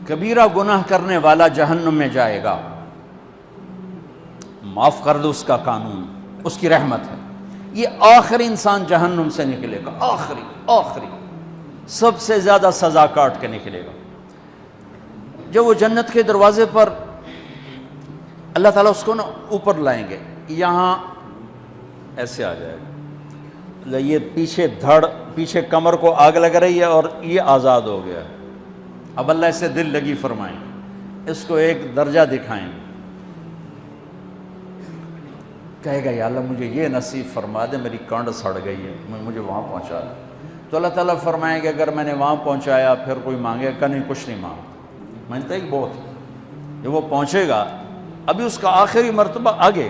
کبیرہ گناہ کرنے والا جہنم میں جائے گا، معاف کر دو، اس کا قانون، اس کی رحمت ہے، یہ آخری انسان جہنم سے نکلے گا، آخری سب سے زیادہ سزا کاٹ کے نکلے گا۔ جب وہ جنت کے دروازے پر اللہ تعالیٰ اس کو نا اوپر لائیں گے، یہاں ایسے آ جائے گا، یہ پیچھے کمر کو آگ لگ رہی ہے اور یہ آزاد ہو گیا ہے۔ اب اللہ اسے دل لگی فرمائیں، اس کو ایک درجہ دکھائیں، کہے گا یا اللہ مجھے یہ نصیب فرما دے، میری کانڈ سڑ گئی ہے، مجھے وہاں پہنچا دے۔ تو اللہ تعالیٰ فرمائیں گے اگر میں نے وہاں پہنچایا پھر کوئی مانگے کہ نہیں، کچھ نہیں مانگتا، میں نے کہا بہت، جب وہ پہنچے گا ابھی اس کا آخری مرتبہ آگے،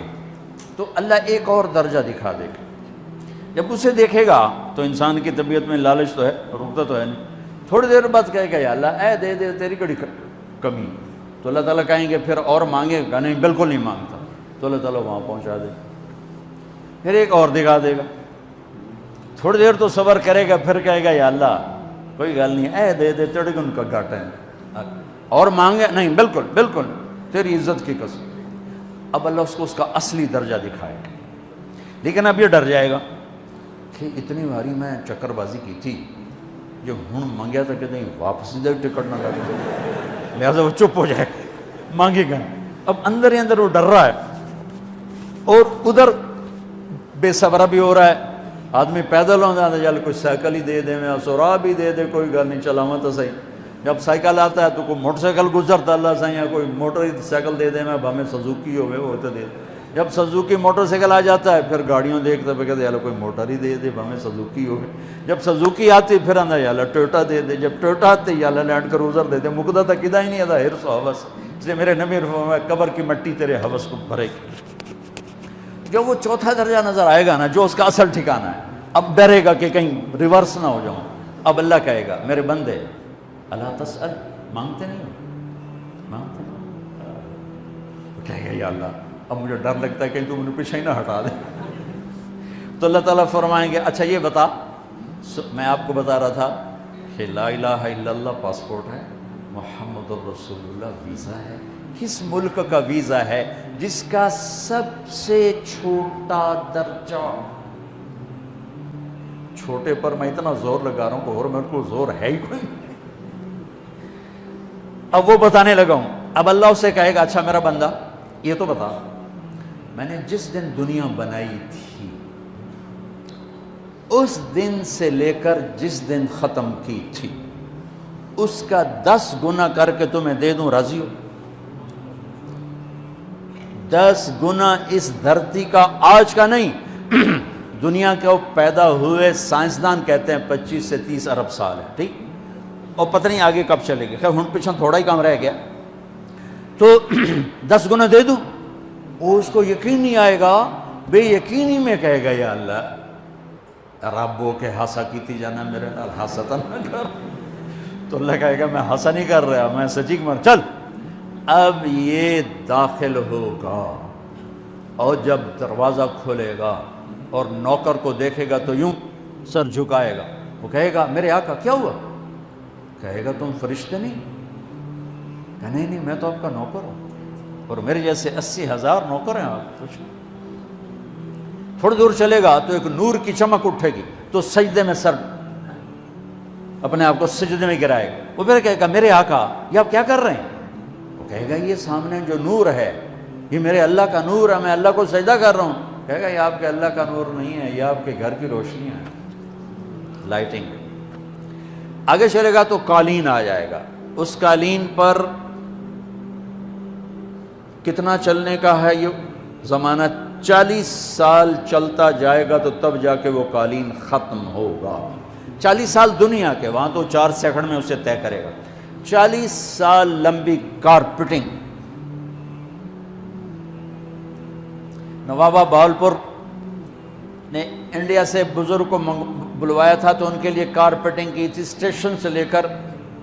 تو اللہ ایک اور درجہ دکھا دے گا۔ جب اسے دیکھے گا تو انسان کی طبیعت میں لالچ تو ہے، رکتا تو ہے نہیں، تھوڑی دیر بعد کہے گا یا اللہ اے دے دے، تیری کڑی کمی، تو اللہ تعالیٰ کہیں گے پھر اور مانگے گا، نہیں بالکل نہیں مانگتا، تو اللہ تعالیٰ وہاں پہنچا دے، پھر ایک اور دکھا دے گا، تھوڑی دیر تو صبر کرے گا، پھر کہے گا یا اللہ کوئی گل نہیں، اے دے دے، تیرے ان کا گھاٹا ہے، اور مانگے نہیں بالکل تیری عزت کی قسم۔ اب اللہ اس کو اس کا اصلی درجہ دکھائے گا، لیکن اب یہ ڈر جائے گا کہ اتنی باری میں چکر بازی کی تھی، جو ہوں مانگیا تھا کہ نہیں واپس دے، ٹکٹ نہ لگے، لہٰذا وہ چپ ہو جائے گا، مانگے گا۔ اب اندر ہی اندر وہ ڈر رہا ہے، اور ادھر بے صبرا بھی ہو رہا ہے، آدمی پیدل ہو جاتا ہے، چل کوئی سائیکل ہی دے دے، میں سورا بھی دے دے، کوئی گل نہیں، چلاواں تو صحیح۔ جب سائیکل آتا ہے تو کوئی موٹر سائیکل گزرتا اللہ صحیح ہے، کوئی موٹر سائیکل دے دے، میں بھامے سزوکی ہوئے وہ تو دے۔ جب سزوکی موٹر سائیکل آ جاتا ہے پھر گاڑیوں دیکھتا ہے، کہتے ہیں کوئی موٹر ہی دے دے، بھامے سزوکی ہوئے۔ جب سزوکی آتی پھر آندہ یا اللہ ٹویوٹا دے دے، جب ٹویوٹا آتے یا اللہ لینڈ کروزر دے دے، مقدہ تک کدا ہی نہیں آتا ہرس و حوث، اس لیے میرے نبی فرمایا قبر کی مٹی تیرے حوث کو بھرے گی۔ جب وہ چوتھا درجہ نظر آئے گا نا، جو اس کا اصل ٹھکانہ ہے، اب ڈرے گا کہ کہیں ریورس نہ ہو جاؤں۔ اب اللہ کہے گا میرے بندے اللہ تسأل، مانگتے نہیں ہو، مانگتے نہیں، کہے گا یا اللہ اب مجھے ڈر لگتا ہے کہ تم انہیں پیچھے ہی نہ ہٹا دے۔ تو اللہ تعالیٰ فرمائیں گے اچھا یہ بتا، میں آپ کو بتا رہا تھا کہ لا الہ الا اللہ پاسپورٹ ہے، محمد الرسول اللہ ویزا ہے، کس ملک کا ویزا ہے جس کا سب سے چھوٹا درجہ، چھوٹے پر میں اتنا زور لگا رہا ہوں کہ اور میرے کو زور ہے ہی کوئی، اب وہ بتانے لگا ہوں۔ اب اللہ اسے کہے گا اچھا میرا بندہ یہ تو بتا، میں نے جس دن دنیا بنائی تھی اس دن سے لے کر جس دن ختم کی تھی اس کا 10 گنا کر کے تمہیں دے دوں، راضی ہو؟ 10 گنا اس دھرتی کا، آج کا نہیں، دنیا کے پیدا ہوئے سائنسدان کہتے ہیں 25 سے 30 ارب سال ہے، ٹھیک، اور پتہ نہیں آگے کب چلے گی، خیر ہن پیچھے تھوڑا ہی کام رہ گیا، تو 10 گنا دے دوں؟ وہ اس کو یقین نہیں آئے گا، بے یقینی میں کہے گا یا اللہ ربو کے ہاسا کیتی جانا، میرے نال ہاسا نہ کر۔ تو اللہ کہے گا میں ہاسا نہیں کر رہا، میں سچی مر، چل اب یہ داخل ہوگا، اور جب دروازہ کھولے گا اور نوکر کو دیکھے گا تو یوں سر جھکائے گا، وہ کہے گا میرے آقا کیا ہوا؟ کہے گا تم فرشتے نہیں؟ کہ نہیں میں تو آپ کا نوکر ہوں، اور میرے جیسے 80,000 نوکر ہیں آپ کچھ۔ تھوڑی دور چلے گا تو ایک نور کی چمک اٹھے گی، تو سجدے میں سر اپنے آپ کو سجدے میں گرائے گا، وہ پھر کہے گا میرے آقا یہ آپ کیا کر رہے ہیں؟ وہ کہے گا یہ سامنے جو نور ہے یہ میرے اللہ کا نور ہے، میں اللہ کو سجدہ کر رہا ہوں۔ کہے گا یہ آپ کے اللہ کا نور نہیں ہے، یہ آپ کے گھر کی روشنی ہے، لائٹنگ۔ آگے چلے گا تو قالین آ جائے گا، اس قالین پر کتنا چلنے کا ہے یہ زمانہ، 40 سال چلتا جائے گا تو تب جا کے وہ قالین ختم ہوگا۔ 40 سال دنیا کے، وہاں تو 4 سیکنڈ میں اسے طے کرے گا۔ 40 سال لمبی کارپیٹنگ۔ نوابہ بہاولپور نے انڈیا سے بزرگ کو بلوایا تھا تو ان کے لیے کارپیٹنگ کی تھی، اسٹیشن سے لے کر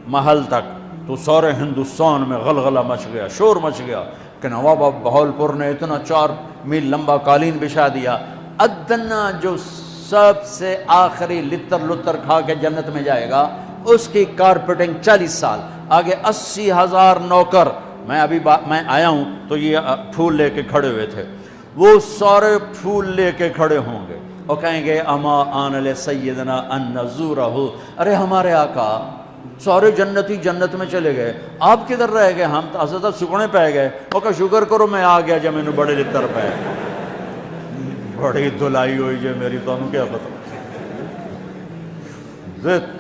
محل تک، تو سارے ہندوستان میں غلغلہ مچ گیا، شور مچ گیا کہ نواب بہاولپور نے اتنا 4 میل لمبا قالین بچھا دیا۔ ادنا جو سب سے آخری لتر لتر کھا کے جنت میں جائے گا اس کی کارپیٹنگ 40 سال۔ آگے 80,000 نوکر، میں ابھی میں آیا ہوں تو یہ پھول لے کے کھڑے ہوئے تھے، وہ سارے پھول لے کے کھڑے ہوں گے اور کہیں گے اما آن لسیدنا ان نزورہ، ارے ہمارے آقا، سارے جنتی جنت میں چلے گئے، آپ کدھر رہ گئے؟ ہم تو اسد سکنے پہ گئے، وہ کہ شکر کرو میں آ گیا جب میں نے بڑے لتر پہ بڑی دلائی ہوئی جو میری، تو انہوں کیا پتہ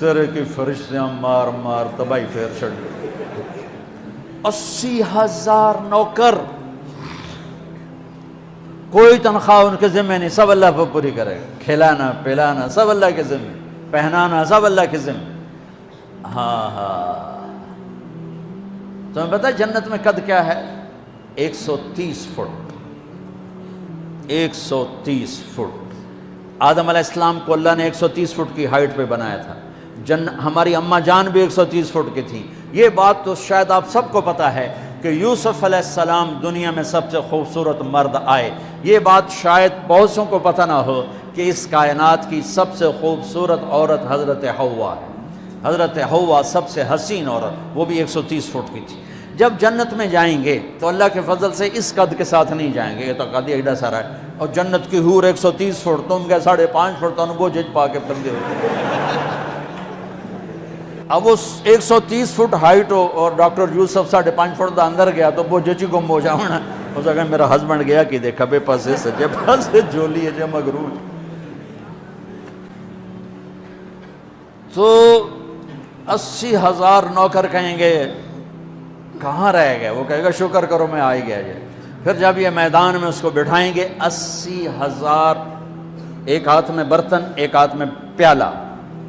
تیرے کی فرشتیاں مار مار تباہی پھیر چھڑ گئے۔ 80,000 نوکر، کوئی تنخواہ ان کے ذمہ نہیں، سب اللہ پر پوری کرے گا، کھلانا پلانا سب اللہ کے ذمہ، پہنانا سب اللہ کے ذمہ۔ ہاں تمہیں پتہ ہے جنت میں قد کیا ہے؟ 130 فٹ، 130 فٹ۔ آدم علیہ السلام کو اللہ نے 130 فٹ کی ہائٹ پہ بنایا تھا، ہماری اماں جان بھی 130 فٹ کی تھی۔ یہ بات تو شاید آپ سب کو پتہ ہے کہ یوسف علیہ السلام دنیا میں سب سے خوبصورت مرد آئے، یہ بات شاید بہت سوں کو پتہ نہ ہو کہ اس کائنات کی سب سے خوبصورت عورت حضرت حوا ہے۔ حضرت حوا سب سے حسین عورت، وہ بھی 130 فٹ کی تھی۔ جب جنت میں جائیں گے تو اللہ کے فضل سے اس قد کے ساتھ نہیں جائیں گے، یہ تو قد ایڈا سارا ہے، اور جنت کی حور 130 فٹ، تم کے 5.5 فٹ، تو وہ جج پا کے پردے ہوتے۔ اب وہ 130 فٹ ہائٹ ہو اور ڈاکٹر یوسف 5.5 فٹ دا اندر گیا تو وہ جچی گم ہو جاؤنا، اس اگر میرا ہسبینڈ گیا کہ دیکھا بے پاسے سجے پاسے جولی ہے جے مغرور۔ تو 80,000 نوکر کہیں گے کہاں رہ گئے؟ وہ کہے گا شکر کرو میں آ ہی گیا جائے۔ پھر جب یہ میدان میں اس کو بٹھائیں گے، 80,000، ایک ہاتھ میں برتن ایک ہاتھ میں پیالہ،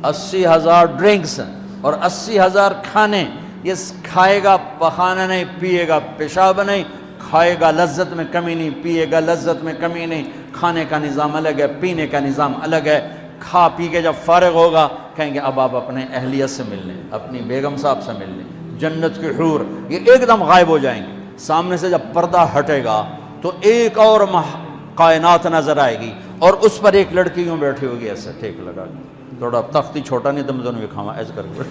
80,000 ڈرنکس اور 80,000 کھانے، یہ کھائے گا پخانا نہیں، پیے گا پیشاب نہیں، کھائے گا لذت میں کمی نہیں، پیے گا لذت میں کمی نہیں، کھانے کا نظام الگ ہے، پینے کا نظام الگ ہے۔ کھا پی کے جب فارغ ہوگا کہیں گے اب آپ اپنے اہلیت سے مل لیں، اپنی بیگم صاحب سے مل لیں۔ جنت کی حور یہ ایک دم غائب ہو جائیں گے، سامنے سے جب پردہ ہٹے گا تو ایک اور کائنات نظر آئے گی، اور اس پر ایک لڑکی یوں بیٹھی ہوگی ایسے ٹھیک لگا کے، تھوڑا تختی چھوٹا نہیں تو میں دونوں بھی کھاواں ایسے کر کے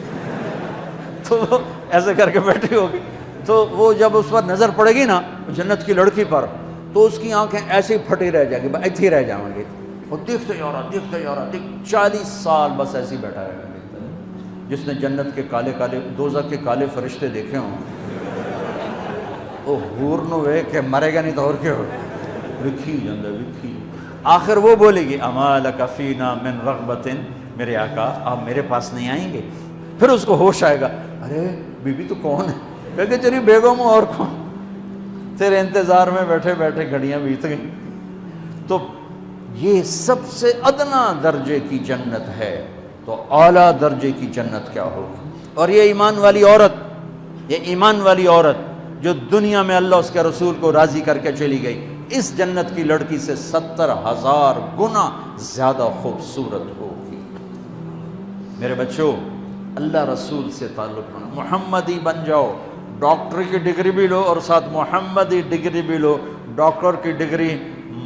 تو وہ ایسے کر کے بیٹھی ہوگی، تو وہ جب اس پر نظر پڑے گی نا جنت کی لڑکی پر، تو اس کی آنکھیں ایسی پھٹی رہ جائیں گی، ایتھی رہ جائیں گی، وہ دیکھتے جا رہا 40 سال بس ایسے ہی بیٹھا رہے گا۔ جس نے جنت کے کالے کالے دوزخ کے کالے فرشتے دیکھے ہوں، وہ حور نو وے کہ مرے گا نہیں تو اور کیا ہو، وکھی جندہ وکھی۔ آخر وہ بولے گی اما لک فینا من رغبت، میرے آقا آپ میرے پاس نہیں آئیں گے؟ پھر اس کو ہوش آئے گا، ارے بی بی تو کون ہے؟ کہے کہ تیری بیگم ہوں، اور کون؟ تیرے انتظار میں بیٹھے بیٹھے گھڑیاں بیت گئیں۔ تو یہ سب سے ادنا درجے کی جنت ہے، تو اعلیٰ درجے کی جنت کیا ہوگی؟ اور یہ ایمان والی عورت، یہ ایمان والی عورت جو دنیا میں اللہ اس کے رسول کو راضی کر کے چلی گئی، اس جنت کی لڑکی سے 70,000 گنا زیادہ خوبصورت ہوگی۔ میرے بچوں، اللہ رسول سے تعلق بنا، محمدی بن جاؤ، ڈاکٹر کی ڈگری بھی لو اور ساتھ محمدی ڈگری بھی لو۔ ڈاکٹر کی ڈگری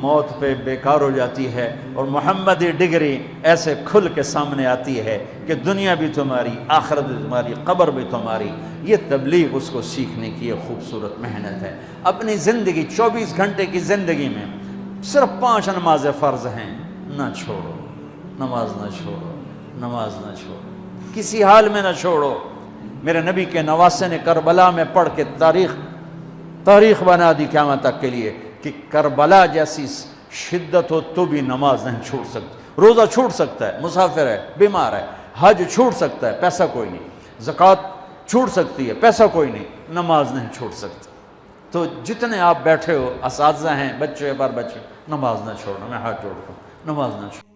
موت پہ بیکار ہو جاتی ہے، اور محمدی ڈگری ایسے کھل کے سامنے آتی ہے کہ دنیا بھی تمہاری، آخرت بھی تمہاری، قبر بھی تمہاری۔ یہ تبلیغ اس کو سیکھنے کی ایک خوبصورت محنت ہے۔ اپنی زندگی 24 گھنٹے کی زندگی میں صرف 5 نمازیں فرض ہیں، نہ چھوڑو، نماز نہ چھوڑو، نماز نہ چھوڑو، کسی حال میں نہ چھوڑو۔ میرے نبی کے نواسے نے کربلا میں پڑھ کے تاریخ بنا دی قیامت تک کے لیے کہ کربلا جیسی شدت ہو تو بھی نماز نہیں چھوٹ سکتی۔ روزہ چھوٹ سکتا ہے، مسافر ہے، بیمار ہے، حج چھوٹ سکتا ہے، پیسہ کوئی نہیں، زکوٰۃ چھوٹ سکتی ہے، پیسہ کوئی نہیں، نماز نہیں چھوٹ سکتی۔ تو جتنے آپ بیٹھے ہو، اساتذہ ہیں، بچے بار بچے، نماز نہ چھوڑنا، میں ہاتھ جوڑتا ہوں، نماز نہ چھوڑنا۔